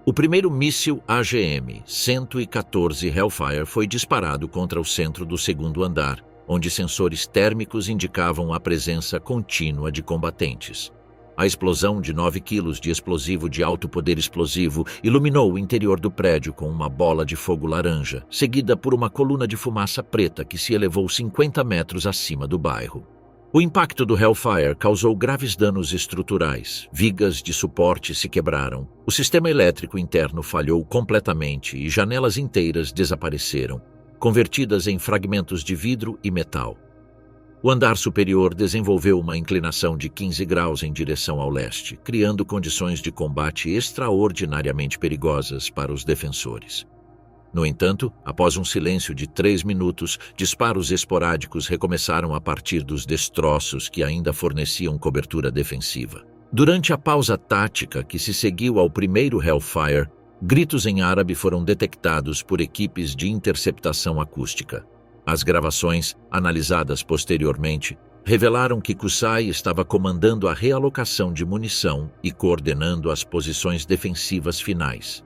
A: O primeiro míssil AGM-114 Hellfire foi disparado contra o centro do segundo andar, onde sensores térmicos indicavam a presença contínua de combatentes. A explosão de 9 quilos de explosivo de alto poder explosivo iluminou o interior do prédio com uma bola de fogo laranja, seguida por uma coluna de fumaça preta que se elevou 50 metros acima do bairro. O impacto do Hellfire causou graves danos estruturais. Vigas de suporte se quebraram, o sistema elétrico interno falhou completamente e janelas inteiras desapareceram, convertidas em fragmentos de vidro e metal. O andar superior desenvolveu uma inclinação de 15 graus em direção ao leste, criando condições de combate extraordinariamente perigosas para os defensores. No entanto, após um silêncio de 3 minutos, disparos esporádicos recomeçaram a partir dos destroços que ainda forneciam cobertura defensiva. Durante a pausa tática que se seguiu ao primeiro Hellfire, gritos em árabe foram detectados por equipes de interceptação acústica. As gravações, analisadas posteriormente, revelaram que Qusay estava comandando a realocação de munição e coordenando as posições defensivas finais.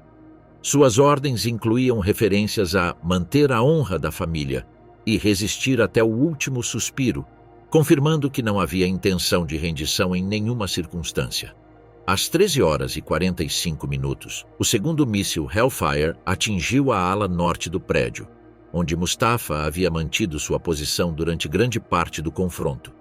A: Suas ordens incluíam referências a manter a honra da família e resistir até o último suspiro, confirmando que não havia intenção de rendição em nenhuma circunstância. Às 13h45, o segundo míssil Hellfire atingiu a ala norte do prédio, onde Mustafa havia mantido sua posição durante grande parte do confronto.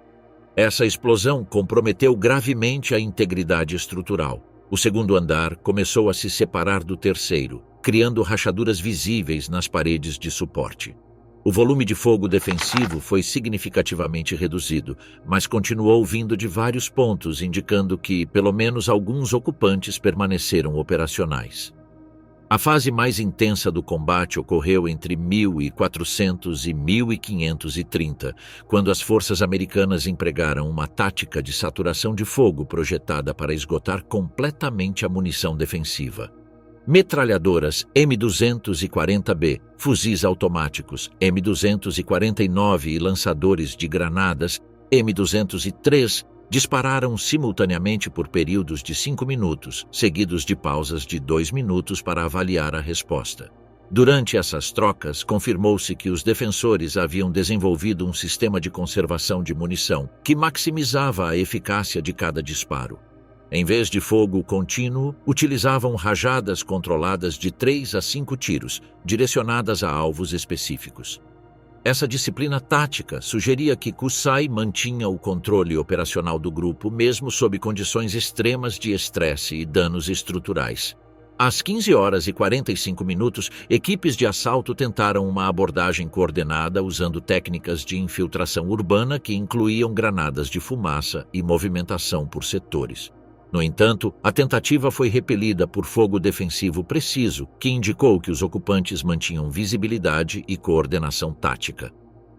A: Essa explosão comprometeu gravemente a integridade estrutural. O segundo andar começou a se separar do terceiro, criando rachaduras visíveis nas paredes de suporte. O volume de fogo defensivo foi significativamente reduzido, mas continuou vindo de vários pontos, indicando que, pelo menos, alguns ocupantes permaneceram operacionais. A fase mais intensa do combate ocorreu entre 1400 e 1530, quando as forças americanas empregaram uma tática de saturação de fogo projetada para esgotar completamente a munição defensiva. Metralhadoras M240B, fuzis automáticos M249 e lançadores de granadas M203 dispararam simultaneamente por períodos de 5 minutos, seguidos de pausas de 2 minutos para avaliar a resposta. Durante essas trocas, confirmou-se que os defensores haviam desenvolvido um sistema de conservação de munição que maximizava a eficácia de cada disparo. Em vez de fogo contínuo, utilizavam rajadas controladas de 3 a 5 tiros, direcionadas a alvos específicos. Essa disciplina tática sugeria que Kusai mantinha o controle operacional do grupo mesmo sob condições extremas de estresse e danos estruturais. Às 15h45, equipes de assalto tentaram uma abordagem coordenada usando técnicas de infiltração urbana que incluíam granadas de fumaça e movimentação por setores. No entanto, a tentativa foi repelida por fogo defensivo preciso, que indicou que os ocupantes mantinham visibilidade e coordenação tática.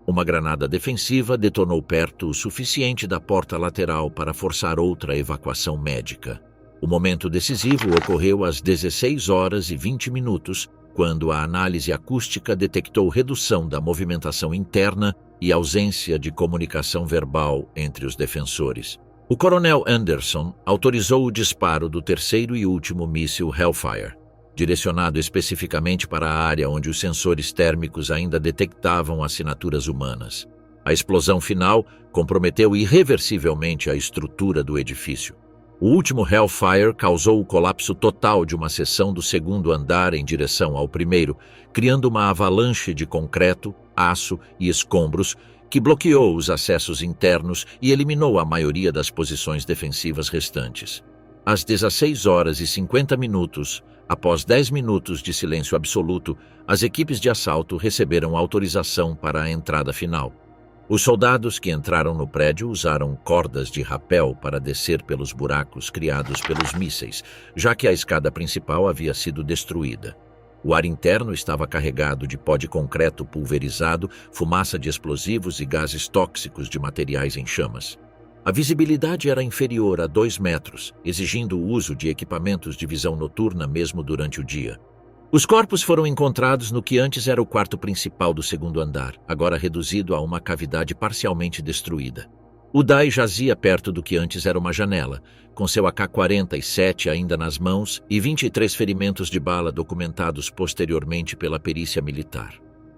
A: Uma granada defensiva detonou perto o suficiente da porta lateral para forçar outra evacuação médica. O momento decisivo ocorreu às 16h20, quando a análise acústica detectou redução da movimentação interna e ausência de comunicação verbal entre os defensores. O coronel Anderson autorizou o disparo do terceiro e último míssil Hellfire, direcionado especificamente para a área onde os sensores térmicos ainda detectavam assinaturas humanas. A explosão final comprometeu irreversivelmente a estrutura do edifício. O último Hellfire causou o colapso total de uma seção do segundo andar em direção ao primeiro, criando uma avalanche de concreto, aço e escombros que bloqueou os acessos internos e eliminou a maioria das posições defensivas restantes. Às 16h50, após 10 minutos de silêncio absoluto, as equipes de assalto receberam autorização para a entrada final. Os soldados que entraram no prédio usaram cordas de rapel para descer pelos buracos criados pelos mísseis, já que a escada principal havia sido destruída. O ar interno estava carregado de pó de concreto pulverizado, fumaça de explosivos e gases tóxicos de materiais em chamas. A visibilidade era inferior a 2 metros, exigindo o uso de equipamentos de visão noturna mesmo durante o dia. Os corpos foram encontrados no que antes era o quarto principal do segundo andar, agora reduzido a uma cavidade parcialmente destruída. O Dai jazia perto do que antes era uma janela, com seu AK-47 ainda nas mãos e 23 ferimentos de bala documentados posteriormente pela perícia militar.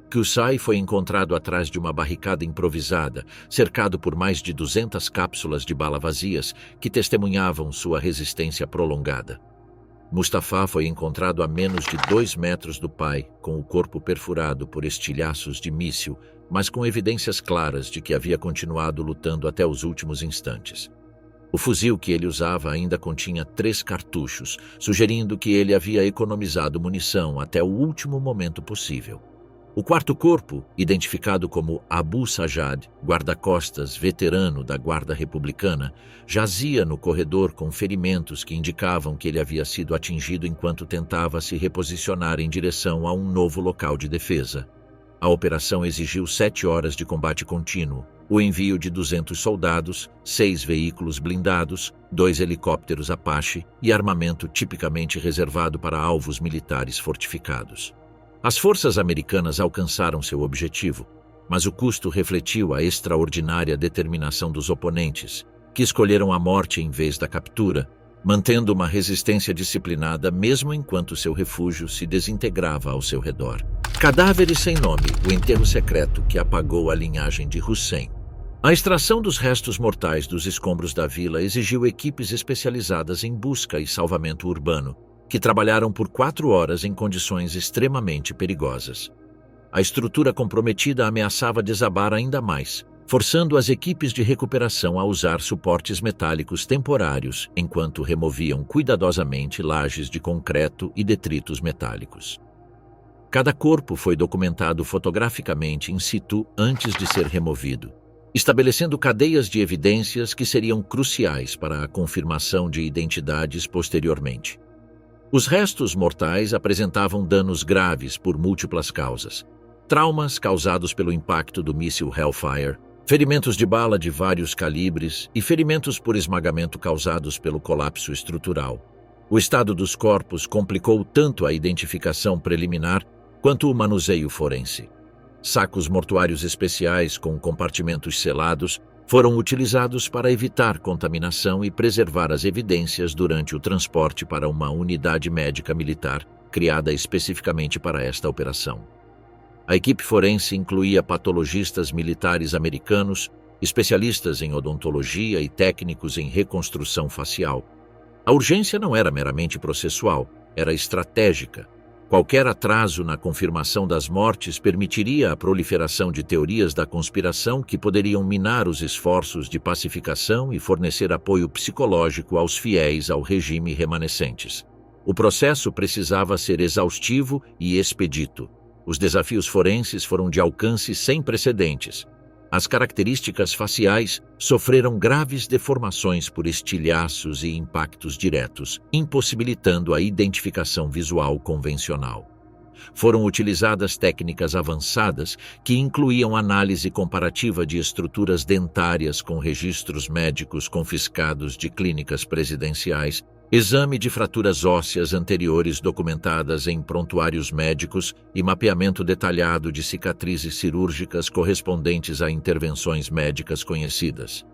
A: Kusai foi encontrado atrás de uma barricada improvisada, cercado por mais de 200 cápsulas de bala vazias que testemunhavam sua resistência prolongada. Mustafa foi encontrado a menos de 2 metros do pai, com o corpo perfurado por estilhaços de míssil, mas com evidências claras de que havia continuado lutando até os últimos instantes. O fuzil que ele usava ainda continha 3 cartuchos, sugerindo que ele havia economizado munição até o último momento possível. O quarto corpo, identificado como Abu Sajjad, guarda-costas veterano da Guarda Republicana, jazia no corredor com ferimentos que indicavam que ele havia sido atingido enquanto tentava se reposicionar em direção a um novo local de defesa. A operação exigiu 7 horas de combate contínuo, o envio de 200 soldados, 6 veículos blindados, 2 helicópteros Apache e armamento tipicamente reservado para alvos militares fortificados. As forças americanas alcançaram seu objetivo, mas o custo refletiu a extraordinária determinação dos oponentes, que escolheram a morte em vez da captura, mantendo uma resistência disciplinada mesmo enquanto seu refúgio se desintegrava ao seu redor. Cadáveres sem nome, o enterro secreto que apagou a linhagem de Hussein. A extração dos restos mortais dos escombros da vila exigiu equipes especializadas em busca e salvamento urbano, que trabalharam por 4 horas em condições extremamente perigosas. A estrutura comprometida ameaçava desabar ainda mais, forçando as equipes de recuperação a usar suportes metálicos temporários enquanto removiam cuidadosamente lajes de concreto e detritos metálicos. Cada corpo foi documentado fotograficamente in situ antes de ser removido, estabelecendo cadeias de evidências que seriam cruciais para a confirmação de identidades posteriormente. Os restos mortais apresentavam danos graves por múltiplas causas: traumas causados pelo impacto do míssil Hellfire, ferimentos de bala de vários calibres e ferimentos por esmagamento causados pelo colapso estrutural. O estado dos corpos complicou tanto a identificação preliminar quanto o manuseio forense. Sacos mortuários especiais com compartimentos selados Foram utilizados para evitar contaminação e preservar as evidências durante o transporte para uma unidade médica militar criada especificamente para esta operação. A equipe forense incluía patologistas militares americanos, especialistas em odontologia e técnicos em reconstrução facial. A urgência não era meramente processual, era estratégica. Qualquer atraso na confirmação das mortes permitiria a proliferação de teorias da conspiração que poderiam minar os esforços de pacificação e fornecer apoio psicológico aos fiéis ao regime remanescentes. O processo precisava ser exaustivo e expedito. Os desafios forenses foram de alcance sem precedentes. As características faciais sofreram graves deformações por estilhaços e impactos diretos, impossibilitando a identificação visual convencional. Foram utilizadas técnicas avançadas que incluíam análise comparativa de estruturas dentárias com registros médicos confiscados de clínicas presidenciais, exame de fraturas ósseas anteriores documentadas em prontuários médicos e mapeamento detalhado de cicatrizes cirúrgicas correspondentes a intervenções médicas conhecidas.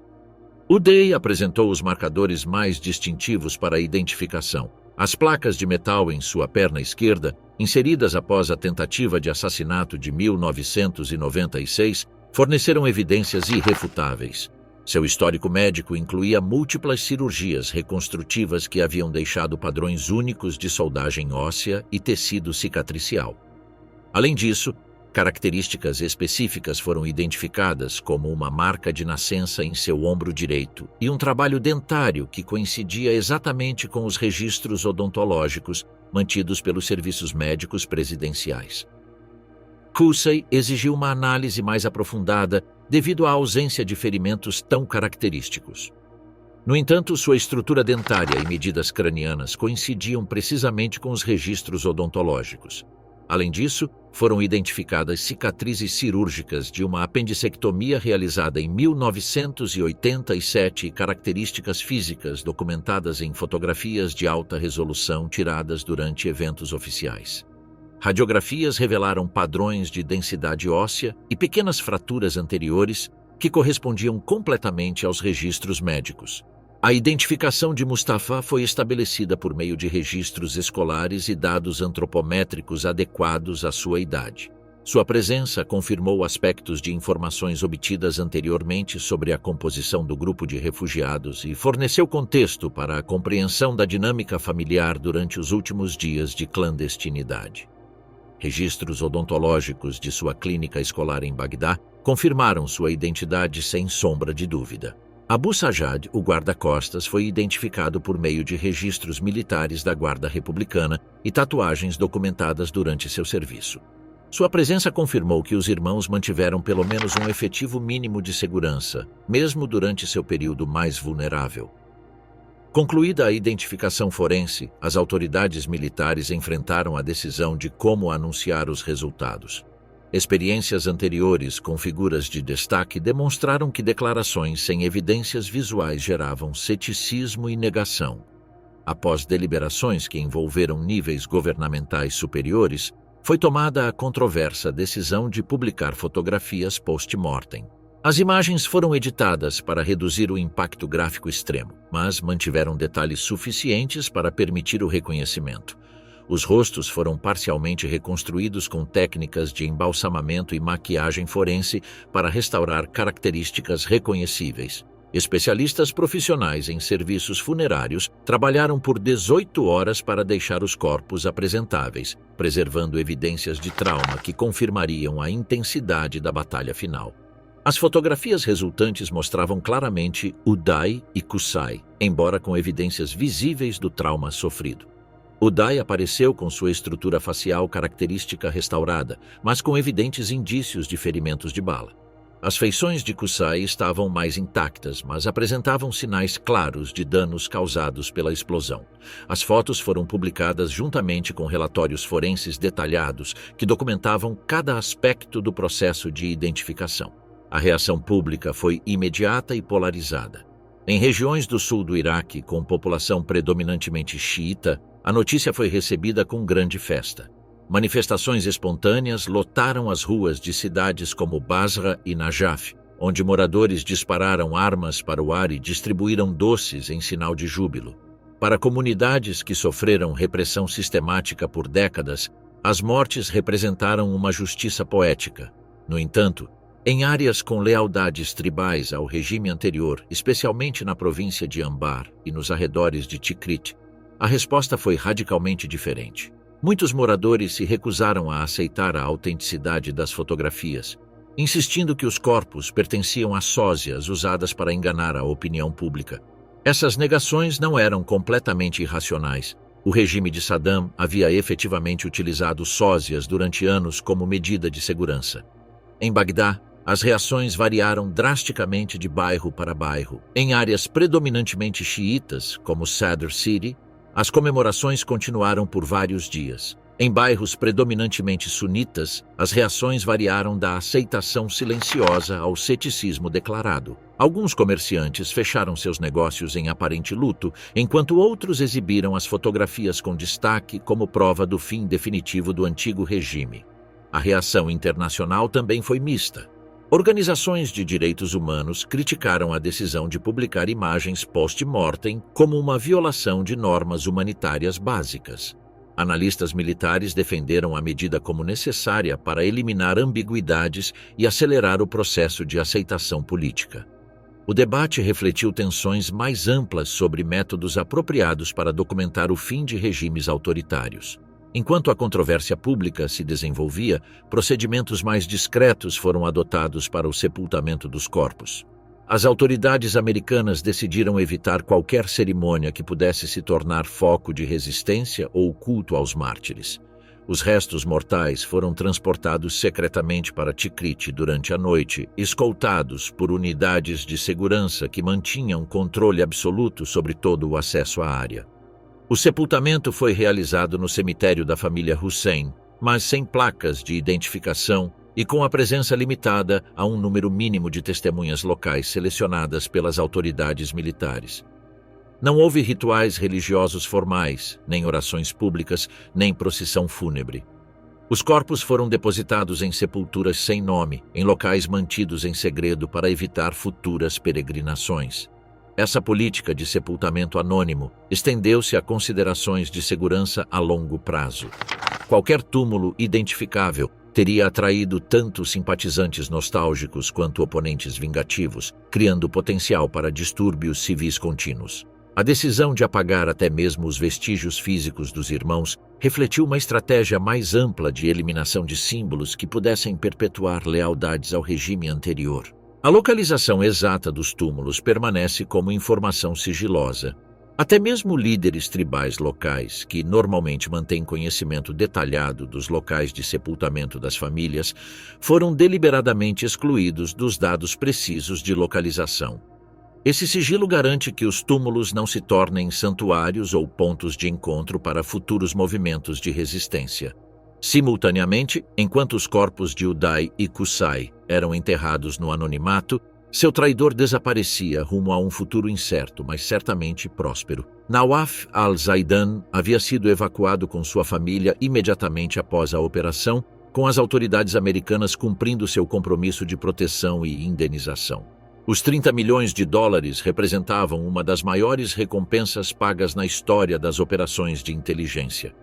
A: O Day apresentou os marcadores mais distintivos para a identificação. As placas de metal em sua perna esquerda, inseridas após a tentativa de assassinato de 1996, forneceram evidências irrefutáveis. Seu histórico médico incluía múltiplas cirurgias reconstrutivas que haviam deixado padrões únicos de soldagem óssea e tecido cicatricial. Além disso, características específicas foram identificadas, como uma marca de nascença em seu ombro direito e um trabalho dentário que coincidia exatamente com os registros odontológicos mantidos pelos serviços médicos presidenciais. Kusai exigiu uma análise mais aprofundada devido à ausência de ferimentos tão característicos. No entanto, sua estrutura dentária e medidas cranianas coincidiam precisamente com os registros odontológicos. Além disso, foram identificadas cicatrizes cirúrgicas de uma apendicectomia realizada em 1987 e características físicas documentadas em fotografias de alta resolução tiradas durante eventos oficiais. Radiografias revelaram padrões de densidade óssea e pequenas fraturas anteriores que correspondiam completamente aos registros médicos. A identificação de Mustafa foi estabelecida por meio de registros escolares e dados antropométricos adequados à sua idade. Sua presença confirmou aspectos de informações obtidas anteriormente sobre a composição do grupo de refugiados e forneceu contexto para a compreensão da dinâmica familiar durante os últimos dias de clandestinidade. Registros odontológicos de sua clínica escolar em Bagdá confirmaram sua identidade sem sombra de dúvida. Abu Sajjad, o guarda-costas, foi identificado por meio de registros militares da Guarda Republicana e tatuagens documentadas durante seu serviço. Sua presença confirmou que os irmãos mantiveram pelo menos um efetivo mínimo de segurança, mesmo durante seu período mais vulnerável. Concluída a identificação forense, as autoridades militares enfrentaram a decisão de como anunciar os resultados. Experiências anteriores com figuras de destaque demonstraram que declarações sem evidências visuais geravam ceticismo e negação. Após deliberações que envolveram níveis governamentais superiores, foi tomada a controversa decisão de publicar fotografias post-mortem. As imagens foram editadas para reduzir o impacto gráfico extremo, mas mantiveram detalhes suficientes para permitir o reconhecimento. Os rostos foram parcialmente reconstruídos com técnicas de embalsamamento e maquiagem forense para restaurar características reconhecíveis. Especialistas profissionais em serviços funerários trabalharam por 18 horas para deixar os corpos apresentáveis, preservando evidências de trauma que confirmariam a intensidade da batalha final. As fotografias resultantes mostravam claramente Uday e Kusai, embora com evidências visíveis do trauma sofrido. Uday apareceu com sua estrutura facial característica restaurada, mas com evidentes indícios de ferimentos de bala. As feições de Kusai estavam mais intactas, mas apresentavam sinais claros de danos causados pela explosão. As fotos foram publicadas juntamente com relatórios forenses detalhados que documentavam cada aspecto do processo de identificação. A reação pública foi imediata e polarizada. Em regiões do sul do Iraque, com população predominantemente xiita, a notícia foi recebida com grande festa. Manifestações espontâneas lotaram as ruas de cidades como Basra e Najaf, onde moradores dispararam armas para o ar e distribuíram doces em sinal de júbilo. Para comunidades que sofreram repressão sistemática por décadas, as mortes representaram uma justiça poética. No entanto, em áreas com lealdades tribais ao regime anterior, especialmente na província de Anbar e nos arredores de Tikrit, a resposta foi radicalmente diferente. Muitos moradores se recusaram a aceitar a autenticidade das fotografias, insistindo que os corpos pertenciam a sósias usadas para enganar a opinião pública. Essas negações não eram completamente irracionais. O regime de Saddam havia efetivamente utilizado sósias durante anos como medida de segurança. Em Bagdá, as reações variaram drasticamente de bairro para bairro. Em áreas predominantemente xiitas, como Sadr City, as comemorações continuaram por vários dias. Em bairros predominantemente sunitas, as reações variaram da aceitação silenciosa ao ceticismo declarado. Alguns comerciantes fecharam seus negócios em aparente luto, enquanto outros exibiram as fotografias com destaque como prova do fim definitivo do antigo regime. A reação internacional também foi mista. Organizações de direitos humanos criticaram a decisão de publicar imagens post-mortem como uma violação de normas humanitárias básicas. Analistas militares defenderam a medida como necessária para eliminar ambiguidades e acelerar o processo de aceitação política. O debate refletiu tensões mais amplas sobre métodos apropriados para documentar o fim de regimes autoritários. Enquanto a controvérsia pública se desenvolvia, procedimentos mais discretos foram adotados para o sepultamento dos corpos. As autoridades americanas decidiram evitar qualquer cerimônia que pudesse se tornar foco de resistência ou culto aos mártires. Os restos mortais foram transportados secretamente para Tikrit durante a noite, escoltados por unidades de segurança que mantinham controle absoluto sobre todo o acesso à área. O sepultamento foi realizado no cemitério da família Hussein, mas sem placas de identificação e com a presença limitada a um número mínimo de testemunhas locais selecionadas pelas autoridades militares. Não houve rituais religiosos formais, nem orações públicas, nem procissão fúnebre. Os corpos foram depositados em sepulturas sem nome, em locais mantidos em segredo para evitar futuras peregrinações. Essa política de sepultamento anônimo estendeu-se a considerações de segurança a longo prazo. Qualquer túmulo identificável teria atraído tanto simpatizantes nostálgicos quanto oponentes vingativos, criando potencial para distúrbios civis contínuos. A decisão de apagar até mesmo os vestígios físicos dos irmãos refletiu uma estratégia mais ampla de eliminação de símbolos que pudessem perpetuar lealdades ao regime anterior. A localização exata dos túmulos permanece como informação sigilosa. Até mesmo líderes tribais locais, que normalmente mantêm conhecimento detalhado dos locais de sepultamento das famílias, foram deliberadamente excluídos dos dados precisos de localização. Esse sigilo garante que os túmulos não se tornem santuários ou pontos de encontro para futuros movimentos de resistência. Simultaneamente, enquanto os corpos de Uday e Qusay eram enterrados no anonimato, seu traidor desaparecia rumo a um futuro incerto, mas certamente próspero. Nawaf al-Zaidan havia sido evacuado com sua família imediatamente após a operação, com as autoridades americanas cumprindo seu compromisso de proteção e indenização. Os 30 milhões de dólares representavam uma das maiores recompensas pagas na história das operações de inteligência.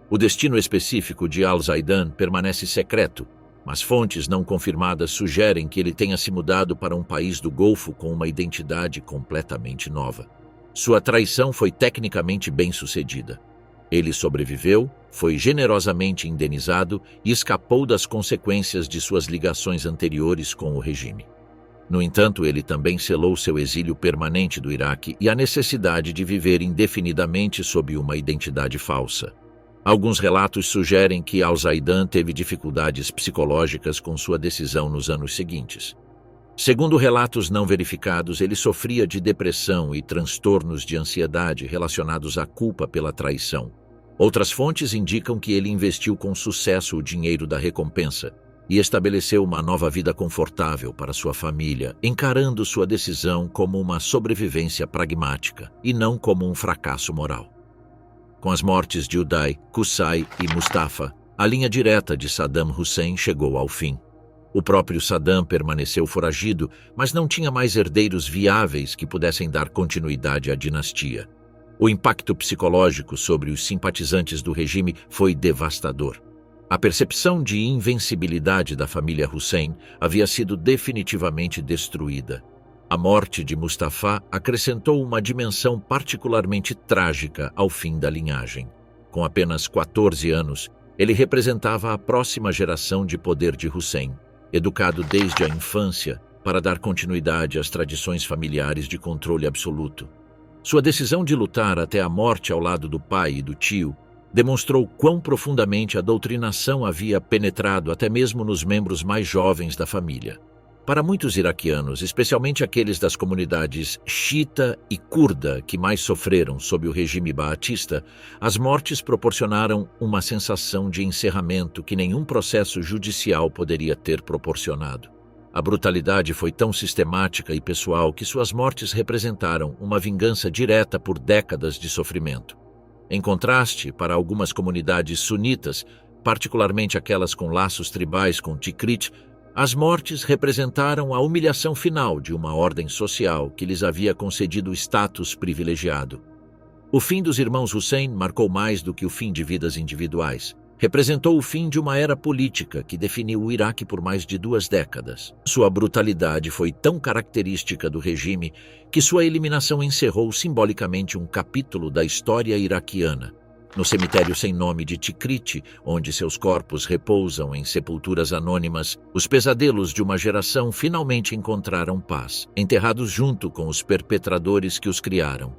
A: O destino específico de al-Zaidan permanece secreto, mas fontes não confirmadas sugerem que ele tenha se mudado para um país do Golfo com uma identidade completamente nova. Sua traição foi tecnicamente bem-sucedida. Ele sobreviveu, foi generosamente indenizado e escapou das consequências de suas ligações anteriores com o regime. No entanto, ele também selou seu exílio permanente do Iraque e a necessidade de viver indefinidamente sob uma identidade falsa. Alguns relatos sugerem que al-Zaidan teve dificuldades psicológicas com sua decisão nos anos seguintes. Segundo relatos não verificados, ele sofria de depressão e transtornos de ansiedade relacionados à culpa pela traição. Outras fontes indicam que ele investiu com sucesso o dinheiro da recompensa e estabeleceu uma nova vida confortável para sua família, encarando sua decisão como uma sobrevivência pragmática e não como um fracasso moral. Com as mortes de Uday, Qusay e Mustafa, a linha direta de Saddam Hussein chegou ao fim. O próprio Saddam permaneceu foragido, mas não tinha mais herdeiros viáveis que pudessem dar continuidade à dinastia. O impacto psicológico sobre os simpatizantes do regime foi devastador. A percepção de invencibilidade da família Hussein havia sido definitivamente destruída. A morte de Mustafa acrescentou uma dimensão particularmente trágica ao fim da linhagem. Com apenas 14 anos, ele representava a próxima geração de poder de Hussein, educado desde a infância para dar continuidade às tradições familiares de controle absoluto. Sua decisão de lutar até a morte ao lado do pai e do tio demonstrou quão profundamente a doutrinação havia penetrado até mesmo nos membros mais jovens da família. Para muitos iraquianos, especialmente aqueles das comunidades xiita e curda que mais sofreram sob o regime baatista, as mortes proporcionaram uma sensação de encerramento que nenhum processo judicial poderia ter proporcionado. A brutalidade foi tão sistemática e pessoal que suas mortes representaram uma vingança direta por décadas de sofrimento. Em contraste, para algumas comunidades sunitas, particularmente aquelas com laços tribais com Tikrit, as mortes representaram a humilhação final de uma ordem social que lhes havia concedido status privilegiado. O fim dos irmãos Hussein marcou mais do que o fim de vidas individuais. Representou o fim de uma era política que definiu o Iraque por mais de 2 décadas. Sua brutalidade foi tão característica do regime que sua eliminação encerrou simbolicamente um capítulo da história iraquiana. No cemitério sem nome de Tikrit, onde seus corpos repousam em sepulturas anônimas, os pesadelos de uma geração finalmente encontraram paz, enterrados junto com os perpetradores que os criaram.